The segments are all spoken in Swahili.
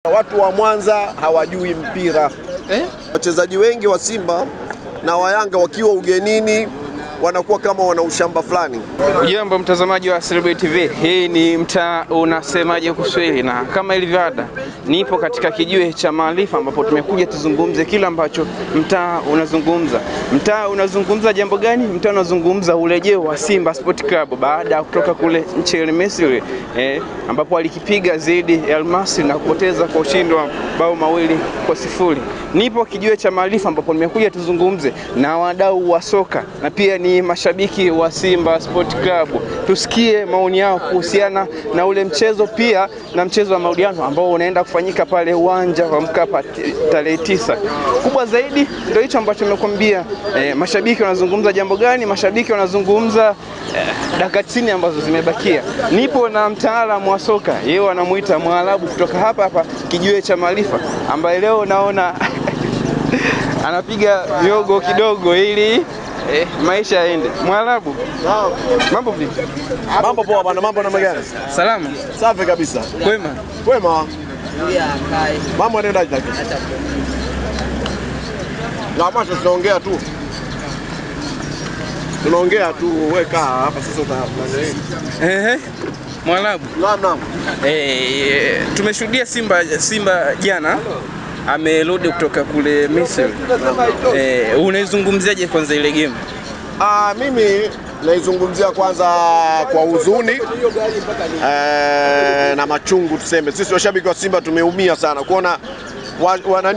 Watu wa Mwanza hawajui mpira. Wachezaji wengi wa Simba na wa Yanga wakiwa ugenini wanakuwa kama wana ushamba fulani. Ujambo mtazamaji wa Celebrity TV, hii ni mtaa unasemaje Kiswahili, na kama ilivyo ada nipo katika kijiwe cha maarifa ambapo tumekuja tuzungumze kila ambacho mtaa unazungumza. Mtaa unazungumza jambo gani? Mtaa unazungumza urejeo wa Simba Sport Club baada ya kutoka kule nchini Misri ambapo alikipiga dhidi ya Al Masry na kupoteza kwa ushindi wa bao 2-0. Nipo kijiwe cha maarifa ambapo nimekuja tuzungumze na wadau wa soka na pia ni mashabiki wa Simba Sport Club. Tusikie maoni yao kuhusiana na ule mchezo, pia na mchezo wa marudiano ambao unaenda kufanyika pale uwanja wa Mkapa tarehe 9. Kubwa zaidi ndio hicho ambacho nimekuambia. Mashabiki wanazungumza jambo gani? Mashabiki wanazungumza dakika 90 ambazo zimebakia. Nipo na mtaalamu wa soka, yeye wanamuita Mwarabu kutoka hapa kijiwe cha maarifa, ambaye leo naona anapiga viogo kidogo ili maisha yaende. Mwarabu, mambo vipi? Mambo poa bwana, mambo namna gani? Salama. Safi kabisa. Kwema. Kwema. Mambo yanaendaje lakini? Na macho tunaongea tu. Tunaongea tu, weka hapa sasa utaanza. Mwarabu. Naam. Tumeshuhudia Simba jana amerudi kutoka kule Misri. Unaizungumziaje kwanza ile game? Mimi naizungumzia kwanza kwa huzuni na machungu tuseme. Sisi washabiki wa Simba tumeumia sana kuona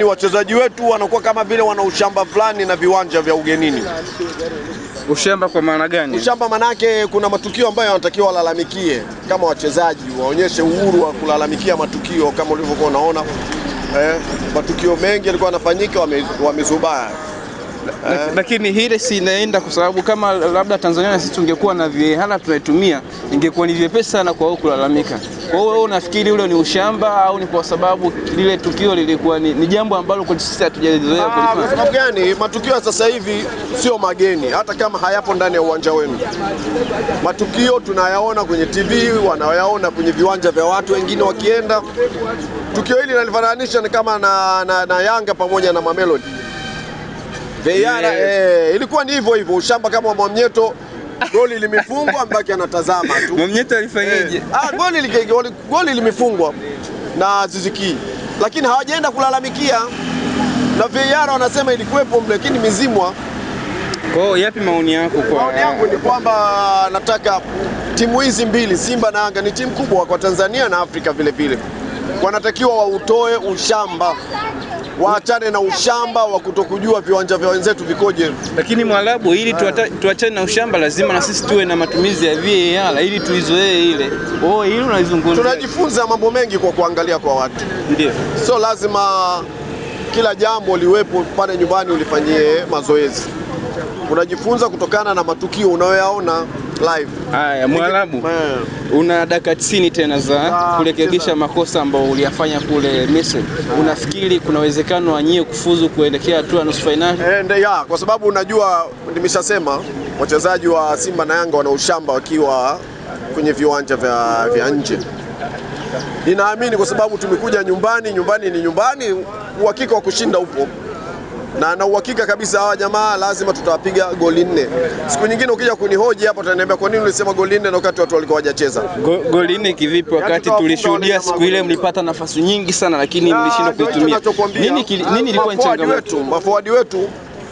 wachezaji wetu wanakuwa kama vile wana ushamba fulani na viwanja vya ugenini. Ushamba kwa maana gani? Ushamba manake kuna matukio ambayo wanatakiwa walalamikie kama wachezaji, waonyeshe uhuru wa kulalamikia matukio kama ulivyokuwa unaona. Matukio mengi yalikuwa yanafanyika wamezubaa. Lakini hili si inaenda kwa sababu kama labda Tanzania na sisi tungekuwa na VAR tunaitumia, ingekuwa ni vyepesi sana kwa wao kulalamika. Kwa hiyo wewe unafikiri ule ni ushamba au ni kwa sababu lile tukio lilikuwa ni jambo ambalo kwa sisi hatujazoea kulifanya? Sababu gani? Matukio sasa hivi sio mageni, hata kama hayapo ndani ya uwanja wenu. Matukio tunayaona kwenye TV, wanayaona kwenye viwanja vya watu wengine wakienda. Tukio hili nalifananisha ni kama na Yanga pamoja na Mamelodi. VAR ilikuwa ni hivyo ushamba kama wa Mwamnyeto, goli limefungwa mbaki anatazama tu. Mwamnyeto alifanyaje? Goli limefungwa na Aziz Ki, lakini hawajaenda kulalamikia, na VAR wanasema ilikuwepo lakini mizimwa. Kwa hiyo yapi maoni yako kwa? Maoni yangu ni kwamba nataka timu hizi mbili, Simba na Yanga, ni timu kubwa kwa Tanzania na Afrika vile vile. Wanatakiwa wautoe ushamba, waachane na ushamba wa kutokujua viwanja vya wenzetu vikoje. Lakini Mwarabu, ili tuachane na ushamba lazima na sisi tuwe na matumizi ya VAR ili tuizoee ile. Hili unalizungumza. Tunajifunza mambo mengi kwa kuangalia kwa watu. Ndio. So lazima kila jambo liwepo pale nyumbani ulifanyie mazoezi. Unajifunza kutokana na matukio unayoyaona live. Haya Mwarabu, una dakika 90 tena za kurekebisha makosa ambayo uliyafanya kule Misri. Unafikiri kuna uwezekano wa nyie kufuzu kuelekea hatua nusu finali? Kwa sababu unajua nimeshasema wachezaji wa Simba na Yanga wana ushamba wakiwa kwenye viwanja vya nje. Ninaamini kwa sababu tumekuja nyumbani ni nyumbani, uhakika wa kushinda upo. Na uhakika kabisa hawa jamaa lazima tutawapiga goli 4. Siku nyingine ukija kunihoji hapa utaniambia kwa nini ulisema goli 4 na wakati watu walikuwa hawajacheza. Goli 4 kivipi wakati tulishuhudia siku ile mlipata nafasi nyingi sana lakini mlishindwa kuitumia? Nini ilikuwa changamoto? Maforward wetu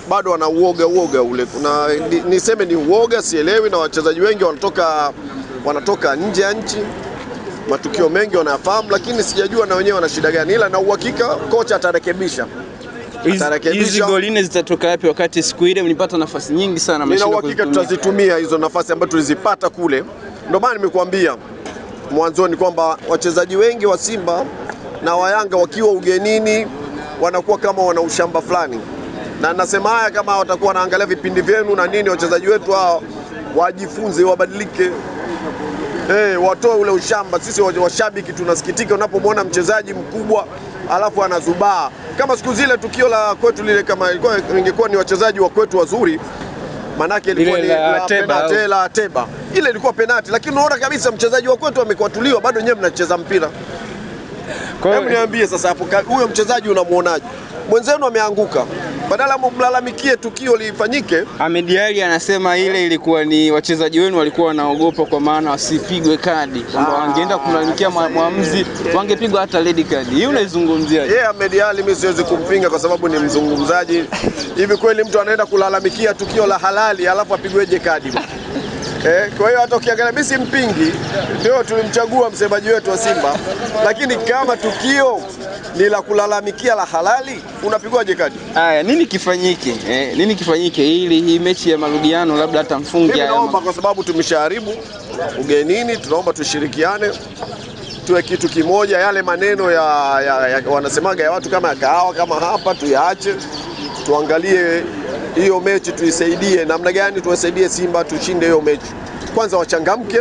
bado wana uoga ule. Niseme ni uoga, sielewi, na wachezaji wengi wanatoka nje ya nchi. Matukio mengi wanayafahamu, lakini sijajua na wenyewe wana shida gani, ila na uhakika kocha atarekebisha. Hizi goli 4 zitatoka wapi wakati siku ile mlipata nafasi nyingi sana mlishindwa kuzitumia? Nina uhakika tutazitumia hizo nafasi ambazo tulizipata kule. Ndio maana nimekuambia mwanzoni kwamba wachezaji wengi wa Simba na wa Yanga wakiwa ugenini wanakuwa kama wana ushamba fulani. Na nasema haya kama watakuwa wanaangalia vipindi vyenu na nini, wachezaji wetu hao wajifunze, wabadilike. Watoe ule ushamba. Sisi washabiki tunasikitika unapomwona mchezaji mkubwa alafu anazubaa. Kama siku zile tukio la kwetu lile, kama ingekuwa ni wachezaji wa kwetu wazuri, manake ilikuwa ni la Ateba. Ile ilikuwa penalti, lakini unaona kabisa mchezaji wa kwetu amekwatuliwa, bado nyewe mnacheza mpira. Hebu niambie sasa hapo, huyo mchezaji unamuonaje? Mwenzenu ameanguka, badala mlalamikie tukio lifanyike. Ahmed Ally anasema ile ilikuwa ni wachezaji wenu walikuwa wanaogopa kwa maana wasipigwe kadi, kwamba wangeenda kumlalamikia mwamuzi wangepigwa hata red card. Hii unaizungumziaje? Ahmed Ally mimi siwezi kumpinga kwa sababu ni mzungumzaji. Hivi kweli mtu anaenda kulalamikia tukio la halali alafu apigweje kadi? Kwa hiyo hata ukiangalia mimi simpingi, ndio tulimchagua msemaji wetu wa Simba, lakini kama tukio ni la kulalamikia la halali unapigwaje kadi? Haya, nini kifanyike? Nini kifanyike ili hii mechi ya marudiano labda hata mfunge haya? Naomba kwa sababu tumeshaharibu ugenini, tunaomba tushirikiane, tuwe kitu kimoja. Yale maneno ya wanasemaga ya watu kama ya kahawa kama hapa tuyaache, tuangalie hiyo mechi tuisaidie namna gani, tuwasaidie Simba tushinde hiyo mechi. Kwanza wachangamke,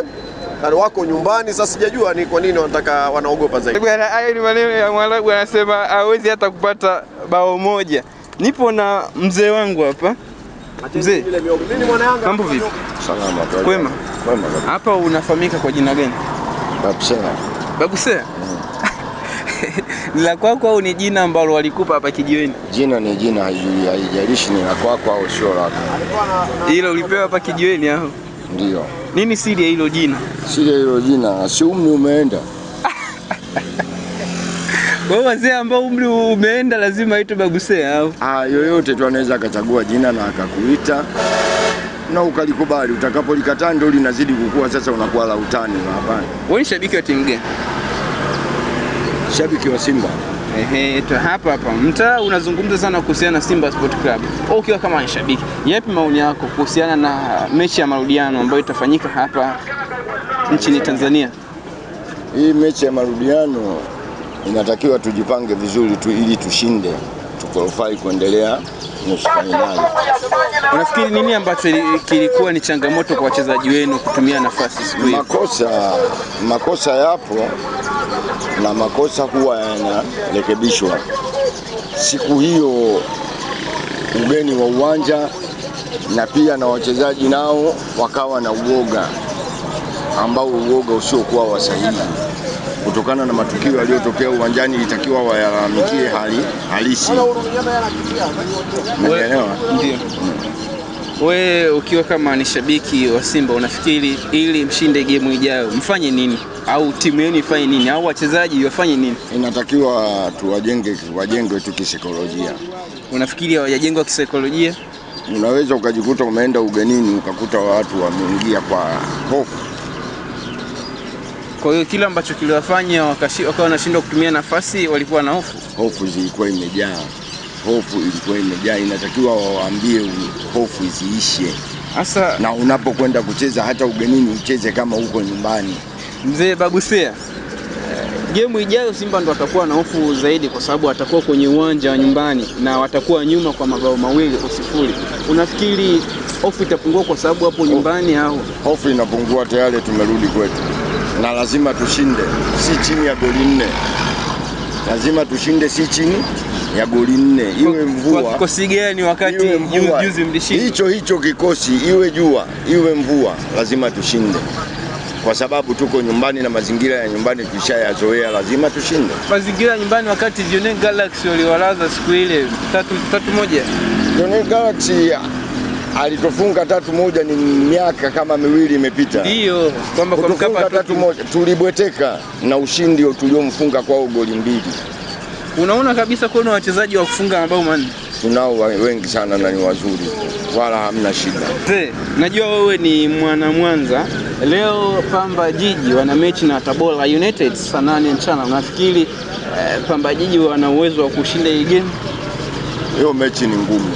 na wako nyumbani. Sasa sijajua ni kwa nini wanaogopa zaidi. Bwana, hayo ni maneno ya Mwarabu, anasema hawezi hata kupata bao moja. Nipo na mzee wangu hapa. Mzee, mambo vipi? Salama. Kwema. Hapa unafahamika kwa jina gani? Babusea. Babusea? Ni la kwako au ni jina ambalo walikupa hapa kijiweni? Jina ni jina, haijalishi ni la kwako au sio lako. Hilo ulipewa hapa kijiweni hao? Ndio. Nini siri ya hilo jina? Siri ya hilo jina, si umri umeenda. Wao wazee ambao umri umeenda lazima aitwe Babusea au? Yoyote tu anaweza akachagua jina na akakuita na ukalikubali. Utakapolikataa ndio linazidi kukua, sasa unakuwa la utani. Hapana. Wewe ni shabiki wa timu gani? Shabiki wa Simba. Hapa mtaa unazungumza sana kuhusiana na Simba Sport Club. Ukiwa kama shabiki, yapi maoni yako kuhusiana na mechi ya marudiano ambayo itafanyika hapa nchini Tanzania? Hii mechi ya marudiano inatakiwa tujipange vizuri tu ili tushinde, tuqualify kuendelea nusu finali. Unafikiri nini ambacho kilikuwa ni changamoto kwa wachezaji wenu kutumia nafasi siku hiyo? Makosa yapo na makosa huwa yanarekebishwa. Siku hiyo ugeni wa uwanja na pia na wachezaji nao wakawa na uoga ambao uoga usiokuwa wa sahihi kutokana na matukio yaliyotokea uwanjani. Ilitakiwa wayalalamikie hali halisi. Unaelewa? Ndio. Wewe ukiwa kama ni shabiki wa Simba unafikiri ili mshinde game ijayo mfanye nini, au timu yenu ifanye nini, au wachezaji wafanye nini? Inatakiwa wajengwe tu kisaikolojia. Unafikiri hawajajengwa kisaikolojia? Unaweza ukajikuta umeenda ugenini ukakuta watu wameingia kwa hofu. Kwa hiyo kila ambacho kiliwafanya wakawa wanashindwa kutumia nafasi walikuwa na hofu. Hofu ilikuwa imejaa. Inatakiwa waambie hofu isiishe. Sasa na unapokwenda kucheza hata ugenini ucheze kama uko nyumbani. Mzee Babusea, game ijayo Simba ndo watakuwa na hofu zaidi kwa sababu watakuwa kwenye uwanja wa nyumbani na watakuwa nyuma kwa mabao 2-0. Unafikiri hofu itapungua kwa sababu hapo nyumbani au? Hofu inapungua, tayari tumerudi kwetu. Na lazima tushinde, si chini ya goli 4. Lazima tushinde, si chini ya goli 4. Iwe mvua. Kwa kikosi gani wakati juzi mlishinda? Hicho kikosi, iwe jua, iwe mvua, lazima tushinde. Kwa sababu tuko nyumbani na mazingira ya nyumbani tushayazoea, lazima tushinde. Mazingira ya nyumbani wakati Jone Galaxy waliwalaza siku ile 3-1. Jone Galaxy alitofunga 3-1 ni miaka kama 2 imepita. Ndio, kwamba kwa Mkapa 3-1 tulibweteka na ushindi tuliomfunga kwao goli 2. Unaona kabisa kuna wachezaji wa kufunga mabao 4. Tunao wengi sana na ni wazuri, wala hamna shida. Najua wewe ni mwana Mwanza. Leo Pamba Jiji wana mechi na Tabora United saa 8 mchana. Unafikiri Pamba Jiji wana uwezo wa kushinda hii game? Hiyo mechi ni ngumu.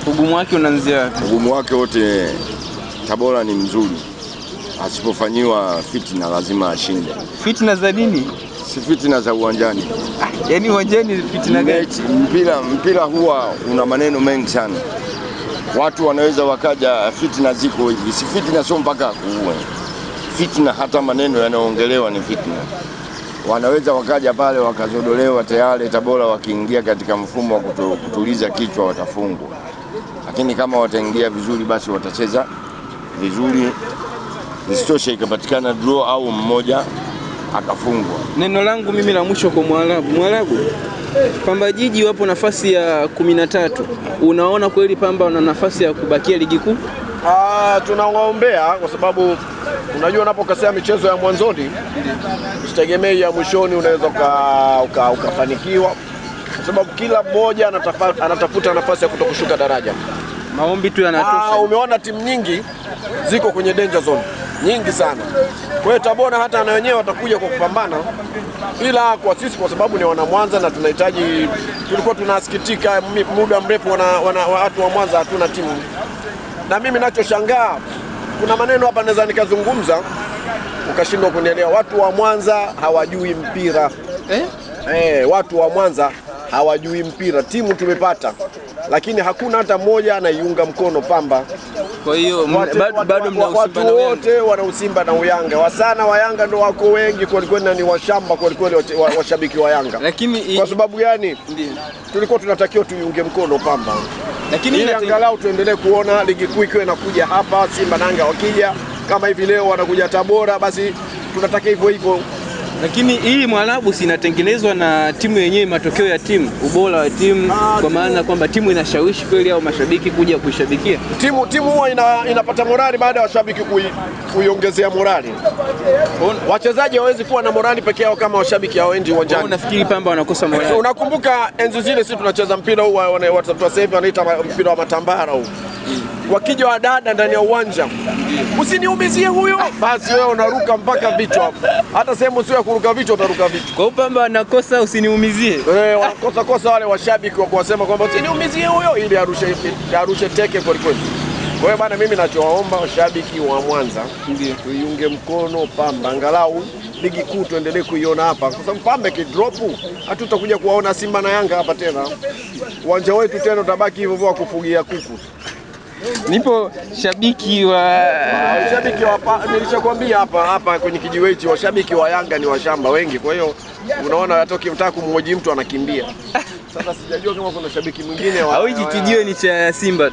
Ugumu wake unaanzia wapi? Ugumu wake wote, Tabora ni mzuri. Asipofanyiwa fitna lazima ashinde. Fitna za nini? Si fitna za uwanjani. Yaani uwanjani fitna gani? Mpira huwa una maneno mengi sana. Watu wanaweza wakaja, fitna ziko hivi. Si fitna sio mpaka kuue. Fitna hata maneno yanayoongelewa ni fitna. Wanaweza wakaja pale wakazodolewa, tayari Tabora wakiingia katika mfumo wa kutuliza kichwa watafungwa. Lakini kama wataingia vizuri basi watacheza vizuri. Isitoshe ikapatikana draw au mmoja akafungwa. Neno langu mimi la mwisho kwa Mwarabu, Pamba Jiji wapo nafasi ya 13. Unaona kweli Pamba wana nafasi ya kubakia ligi kuu? Tunawaombea kwa sababu unajua unapokasea michezo ya mwanzoni usitegemei ya mwishoni unaweza ukafanikiwa, kwa sababu kila mmoja anatafuta nafasi ya kutokushuka daraja. Maombi tu yanatosha. Umeona timu nyingi ziko kwenye danger zone nyingi sana. Kwa hiyo Tabora hata na wenyewe watakuja kwa kupambana, ila kwa sisi kwa sababu ni wana Mwanza na tunahitaji, tulikuwa tunasikitika muda mrefu watu wa Mwanza hatuna timu. Na mimi ninachoshangaa, kuna maneno hapa naweza nikazungumza ukashindwa kunielewa. Watu wa Mwanza hawajui mpira. Watu wa Mwanza hawajui mpira. Timu tumepata, lakini hakuna hata mmoja anaiunga mkono Pamba. Kwa hiyo bado mna watu wote wana Usimba na Uyanga. Wasana wa Yanga ndio wako wengi kweli na ni washamba kweli washabiki wa Yanga. Lakini kwa sababu gani? Tulikuwa tunatakiwa tuiunge mkono Pamba. Lakini ili angalau tuendelee kuona ligi kuu ikiwa inakuja hapa, Simba na Yanga wakija kama hivi leo wanakuja Tabora, basi tunataka hivyo hivyo. Lakini hii Mwarabu si inatengenezwa na timu yenyewe, matokeo ya timu, ubora wa timu, kwa maana kwamba timu inashawishi kweli au mashabiki kuja kuishabikia. Timu huwa inapata morali baada ya washabiki kuiongezea morali. Wachezaji hawezi kuwa na morali peke yao kama washabiki hawaendi uwanjani. Unafikiri Pamba wanakosa morali? Unakumbuka enzi zile sisi tunacheza mpira huu watu sasa hivi wanaita mpira wa matambara huu. Wakija wadada ndani ya uwanja, usiniumizie huyo, basi wewe unaruka mpaka vichwa. Hata sehemu sio ya kuruka vichwa utaruka vichwa. Kwa hiyo Pamba wanakosa usiniumizie. Wanakosa wale washabiki kwa kusema kwamba usiniumizie huyo ili arushe teke kweli kweli. Kwa hiyo bana, mimi nachowaomba washabiki wa Mwanza tuiunge mkono Pamba, angalau ligi kuu tuendelee kuiona hapa, kwa sababu Pamba kidrop hatutakuja kuwaona Simba na Yanga hapa tena. Uwanja wetu tena utabaki hivyo wa kufugia kuku. Nipo shabiki wa nilishakwambia hapa kwenye kijiwe hichi, washabiki wa Yanga ni washamba wengi. Kwa hiyo unaona hata ukimtaka kumhoji mtu anakimbia. Sasa sijajua kama kuna shabiki mwingine au hiki kijiwe ni cha Simba.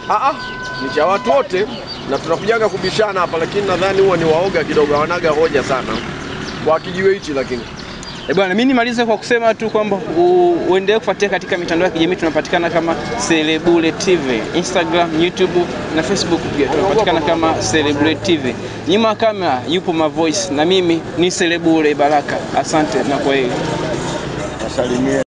Ni cha watu wote na tunakujaga kubishana hapa, lakini nadhani huwa ni waoga kidogo, hawanaga hoja sana kwa kijiwe hichi. Lakini bwana, mimi nimalize kwa kusema tu kwamba uendelee kufuatia katika mitandao ya kijamii. Tunapatikana kama Selebule TV, Instagram, YouTube na Facebook pia tunapatikana kama Selebule TV. Nyuma kamera yupo Mavoice na mimi ni Selebule Baraka. Asante na kwaheri. Wasalimie